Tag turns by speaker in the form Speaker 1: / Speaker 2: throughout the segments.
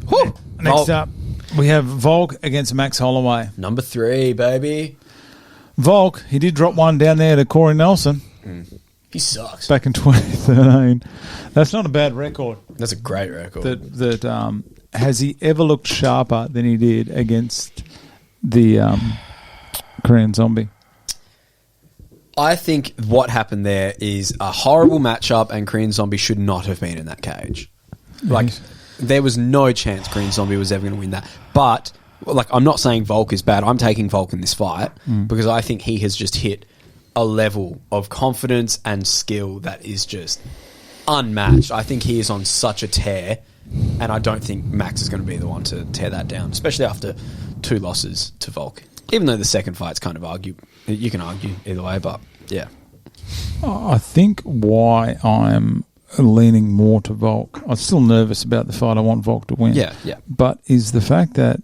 Speaker 1: Woo!
Speaker 2: Next up, we have Volk against Max Holloway.
Speaker 1: Number 3, baby.
Speaker 2: Volk, he did drop one down there to Corey Nelson.
Speaker 1: He sucks.
Speaker 2: Back in 2013. That's not a bad record.
Speaker 1: That's a great record.
Speaker 2: Has he ever looked sharper than he did against the Korean Zombie?
Speaker 1: I think what happened there is a horrible matchup, and Korean Zombie should not have been in that cage. Like, there was no chance Korean Zombie was ever going to win that. But, like, I'm not saying Volk is bad. I'm taking Volk in this fight because I think he has just hit a level of confidence and skill that is just unmatched. I think he is on such a tear, and I don't think Max is going to be the one to tear that down, especially after 2 losses to Volk. Even though the second fight's kind of you can argue either way, but yeah.
Speaker 2: I think why I'm leaning more to Volk, I'm still nervous about the fight. I want Volk to win.
Speaker 1: Yeah.
Speaker 2: But is the fact that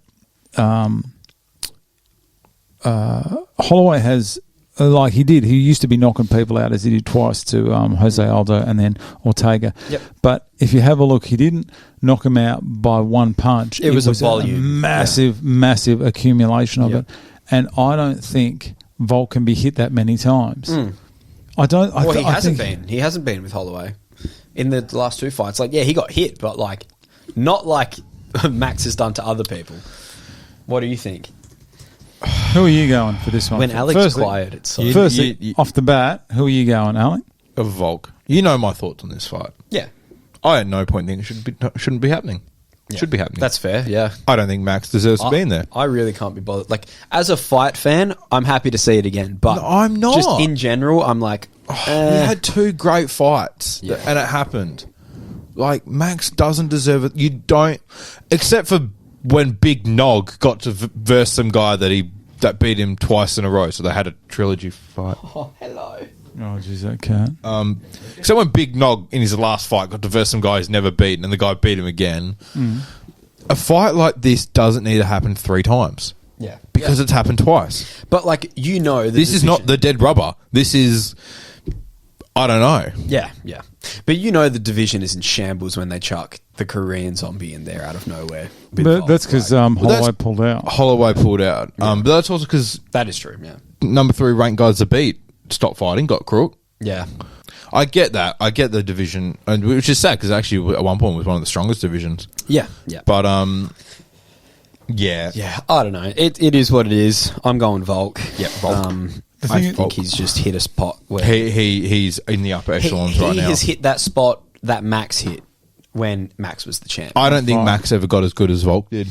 Speaker 2: Holloway has, like he used to be knocking people out as he did twice to Jose Aldo and then Ortega.
Speaker 1: Yep.
Speaker 2: But if you have a look, he didn't knock him out by one punch.
Speaker 1: It was a volume.
Speaker 2: Massive accumulation of it. And I don't think Volk can be hit that many times. I don't.
Speaker 1: He hasn't been. He hasn't been with Holloway in the last 2 fights. Like, yeah, he got hit, but like not like Max has done to other people. What do you think?
Speaker 2: Who are you going for this one?
Speaker 1: When Alex quiet, it's so
Speaker 2: firstly, off the bat, who are you going, Alec?
Speaker 3: Of Volk. You know my thoughts on this fight.
Speaker 1: Yeah.
Speaker 3: I at no point think it shouldn't be happening. It should be happening.
Speaker 1: That's fair, yeah.
Speaker 3: I don't think Max deserves to be in there.
Speaker 1: I really can't be bothered. Like, as a fight fan, I'm happy to see it again. But
Speaker 3: no, I'm not.
Speaker 1: Just in general, I'm like,
Speaker 3: We had 2 great fights, and it happened. Like, Max doesn't deserve it. You don't, except for when Big Nog got to verse some guy that beat him twice in a row. So they had a trilogy fight.
Speaker 1: Oh, hello.
Speaker 2: Oh, jeez, that can't.
Speaker 3: So when Big Nog in his last fight got to verse some guy he's never beaten, and the guy beat him again, a fight like this doesn't need to happen 3 times.
Speaker 1: Yeah.
Speaker 3: Because it's happened twice.
Speaker 1: But, like, you know...
Speaker 3: This is not the dead rubber. This is... I don't know.
Speaker 1: Yeah. But you know the division is in shambles when they chuck the Korean Zombie in there out of nowhere.
Speaker 2: But that's because Holloway pulled out.
Speaker 3: Holloway pulled out. But that's also because...
Speaker 1: That is true, yeah.
Speaker 3: Number 3 ranked guys to beat stopped fighting, got crook.
Speaker 1: Yeah.
Speaker 3: I get that. I get the division, and which is sad because actually at one point it was one of the strongest divisions.
Speaker 1: Yeah.
Speaker 3: But yeah.
Speaker 1: Yeah, I don't know. It is what it is. I'm going Volk.
Speaker 3: Yeah, Volk.
Speaker 1: I think he's just hit a spot where
Speaker 3: he's in the upper echelons right now.
Speaker 1: He has hit that spot that Max hit when Max was the champ.
Speaker 3: I don't think Max ever got as good as Volk did.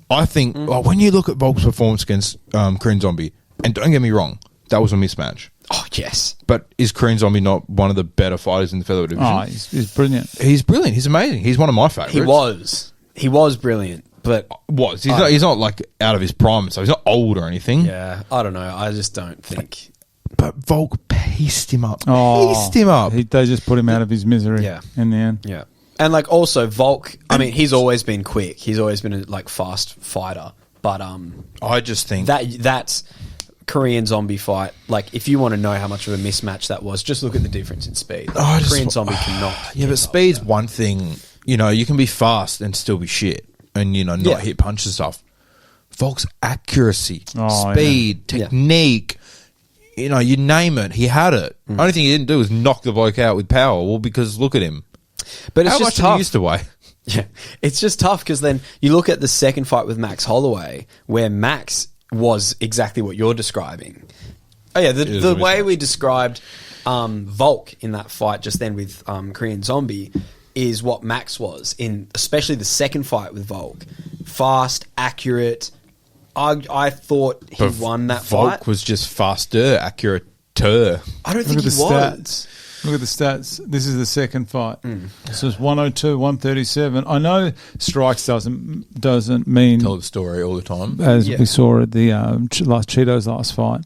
Speaker 3: I think when you look at Volk's performance against Korean Zombie, and don't get me wrong, that was a mismatch.
Speaker 1: Oh, yes.
Speaker 3: But is Korean Zombie not one of the better fighters in the featherweight division?
Speaker 2: Oh, he's brilliant.
Speaker 3: He's brilliant. He's amazing. He's one of my favourites.
Speaker 1: He was brilliant, but...
Speaker 3: He's not like out of his prime, so he's not old or anything.
Speaker 1: Yeah, I don't know. I just don't think...
Speaker 3: But Volk pieced him up.
Speaker 2: They just put him out of his misery in the end.
Speaker 1: Yeah. And, like, also, Volk, I mean, he's always been quick. He's always been a, like, fast fighter. But
Speaker 3: I just think...
Speaker 1: That's... Korean Zombie fight, like, if you want to know how much of a mismatch that was, just look at the difference in speed. Korean Zombie cannot.
Speaker 3: Yeah, but speed's one thing. You know, you can be fast and still be shit, and not hit punches and stuff. Volk's accuracy, speed, technique, you name it, he had it. Only thing he didn't do was knock the bloke out with power. Well, because look at him.
Speaker 1: But it's
Speaker 3: how
Speaker 1: just
Speaker 3: much
Speaker 1: tough.
Speaker 3: He used to weigh.
Speaker 1: Yeah, it's just tough because then you look at the second fight with Max Holloway, where Max was exactly what you're describing. Oh yeah, the way we described Volk in that fight just then with Korean Zombie is what Max was in, especially the second fight with Volk. Fast, accurate. I thought he won that fight.
Speaker 3: Volk was just faster, accurate-er.
Speaker 1: I don't think he was.
Speaker 2: Look at the stats. This is the second fight. So it's 102, 137. I know strikes doesn't mean...
Speaker 3: Tell the story all the time.
Speaker 2: As we saw at the Cheeto's last fight.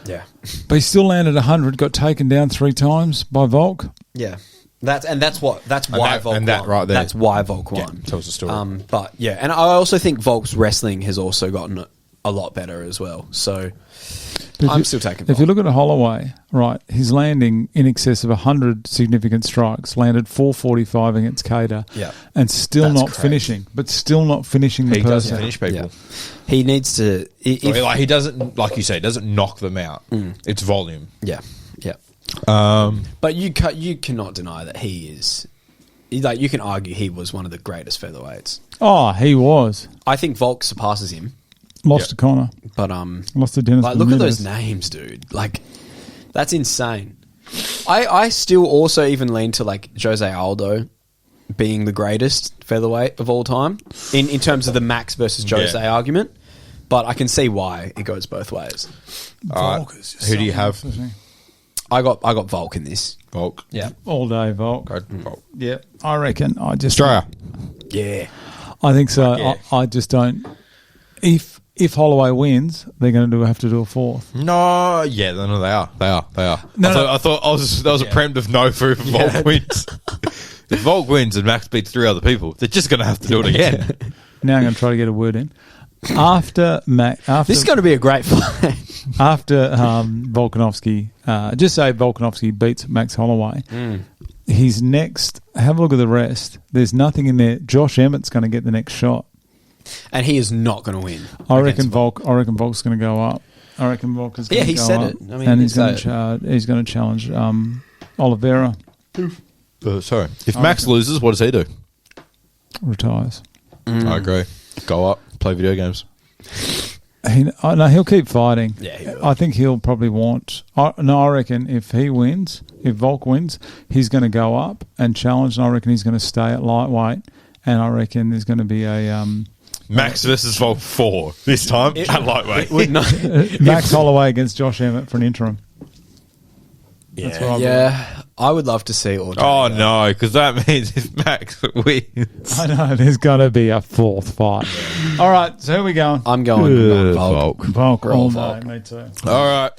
Speaker 1: Yeah.
Speaker 2: But he still landed 100, got taken down 3 times by Volk.
Speaker 1: Yeah. That's why Volk won.
Speaker 3: Right there.
Speaker 1: That's why Volk won.
Speaker 3: Yeah, tells the story.
Speaker 1: But yeah, and I also think Volk's wrestling has also gotten a lot better as well. So I'm still taking
Speaker 2: If
Speaker 1: Volk.
Speaker 2: you look at Holloway, right, he's landing in excess of 100 significant strikes, landed 445 against Cater, and still
Speaker 1: That's
Speaker 2: not
Speaker 1: crazy.
Speaker 2: finishing, but still not finishing the
Speaker 3: He
Speaker 2: person.
Speaker 3: doesn't finish people.
Speaker 1: He needs to.
Speaker 3: He doesn't, like you say, he doesn't knock them out. It's volume.
Speaker 1: Yeah. But you cannot deny that he is. Like, you can argue he was one of the greatest featherweights.
Speaker 2: Oh, he was.
Speaker 1: I think Volk surpasses him,
Speaker 2: Lost to Connor.
Speaker 1: but
Speaker 2: Lost to Dennis.
Speaker 1: like, look at
Speaker 2: Bermudez.
Speaker 1: those names, dude. Like, that's insane. I still also even lean to like Jose Aldo being the greatest featherweight of all time in terms of the Max versus Jose argument. But I can see why it goes both ways.
Speaker 2: Volk is just
Speaker 3: Who do you
Speaker 2: something
Speaker 3: have?
Speaker 2: else, isn't he?
Speaker 1: I got Volk in this.
Speaker 3: Volk.
Speaker 1: Yeah.
Speaker 2: All day, Volk.
Speaker 3: Go Volk.
Speaker 2: Yeah, I reckon. I just
Speaker 3: Australia.
Speaker 1: Yeah.
Speaker 2: I think so.
Speaker 3: Yeah.
Speaker 2: I just don't. If Holloway wins, they're going to have to do a fourth.
Speaker 3: No, yeah, no, they are.
Speaker 2: No,
Speaker 3: I thought that was a preemptive no for if Volk wins. If Volk wins and Max beats 3 other people, they're just going to have to do it again.
Speaker 2: Now I'm going to try to get a word in. After
Speaker 1: This is going to be a great fight.
Speaker 2: after Volkanovski, just say Volkanovski beats Max Holloway. His next. Have a look at the rest. There's nothing in there. Josh Emmett's going to get the next shot.
Speaker 1: And he is not going to win.
Speaker 2: I reckon Volk's going to go up. I reckon Volk is going to go
Speaker 1: he said
Speaker 2: up.
Speaker 1: it. I mean,
Speaker 2: and
Speaker 1: he's
Speaker 2: he's going to challenge Oliveira.
Speaker 3: Sorry. If Max loses, what does he do?
Speaker 2: Retires.
Speaker 3: I agree. Go up, play video games.
Speaker 2: He'll keep fighting.
Speaker 1: Yeah, he will.
Speaker 2: I think he'll probably want. I reckon if Volk wins, he's going to go up and challenge, and I reckon he's going to stay at lightweight, and I reckon there's going to be a
Speaker 3: Max versus Volk 4 this time at lightweight.
Speaker 1: Would not.
Speaker 2: Max Holloway against Josh Emmett for an interim. That's what I believe.
Speaker 1: Yeah, I would love to see all.
Speaker 3: Oh no, because that means if Max wins,
Speaker 2: I know there's going to be a fourth fight. All right, so who are we going?
Speaker 1: I'm going Volk.
Speaker 2: Volk all
Speaker 1: Volk.
Speaker 2: day, me too.
Speaker 3: all right.